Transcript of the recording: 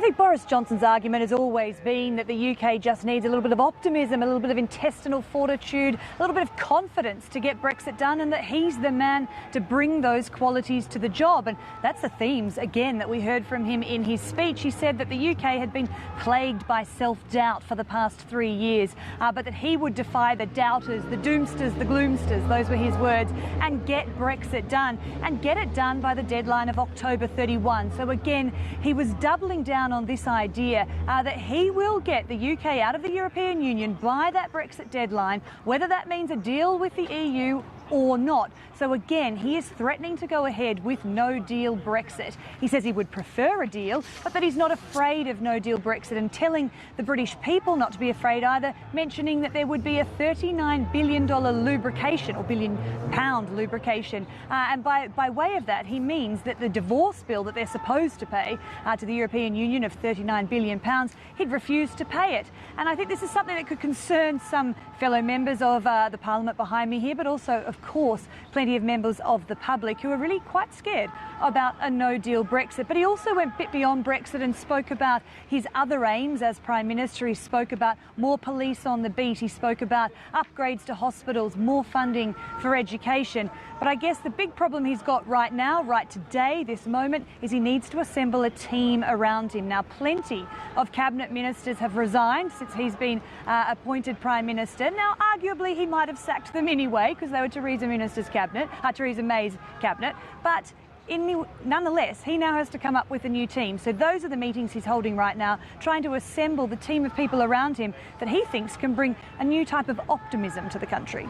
think Boris Johnson's argument has always been that the UK just needs a little bit of optimism, a little bit of intestinal fortitude, a little bit of confidence to get Brexit done, and that he's the man to bring those qualities to the job. And that's the themes, again, that we heard from him in his speech. He said that the UK had been plagued by self-doubt for the past 3 years, but that he would defy the doubters, the doomsters, the gloomsters, those were his words, and get Brexit done, and get it done by the deadline of October 31. So again, he was doubling down on this idea that he will get the UK out of the European Union by that Brexit deadline, whether that means a deal with the EU or not. So again, he is threatening to go ahead with no-deal Brexit. He says he would prefer a deal, but that he's not afraid of no-deal Brexit, and telling the British people not to be afraid either, mentioning that there would be a $39 billion lubrication, or £billion lubrication. And by way of that, he means that the divorce bill that they're supposed to pay to the European Union of £39 billion, he'd refuse to pay it. And I think this is something that could concern some fellow members of the Parliament behind me here, but also, of course, plenty of members of the public who are really quite scared about a no-deal Brexit. But he also went a bit beyond Brexit and spoke about his other aims as Prime Minister. He spoke about more police on the beat. He spoke about upgrades to hospitals, more funding for education. But I guess the big problem he's got right now, right today, this moment, is he needs to assemble a team around him. Now, plenty of cabinet ministers have resigned since he's been appointed Prime Minister. Now, arguably, he might have sacked them anyway because they were Theresa May's cabinet. But nonetheless, he now has to come up with a new team. So those are the meetings he's holding right now, trying to assemble the team of people around him that he thinks can bring a new type of optimism to the country.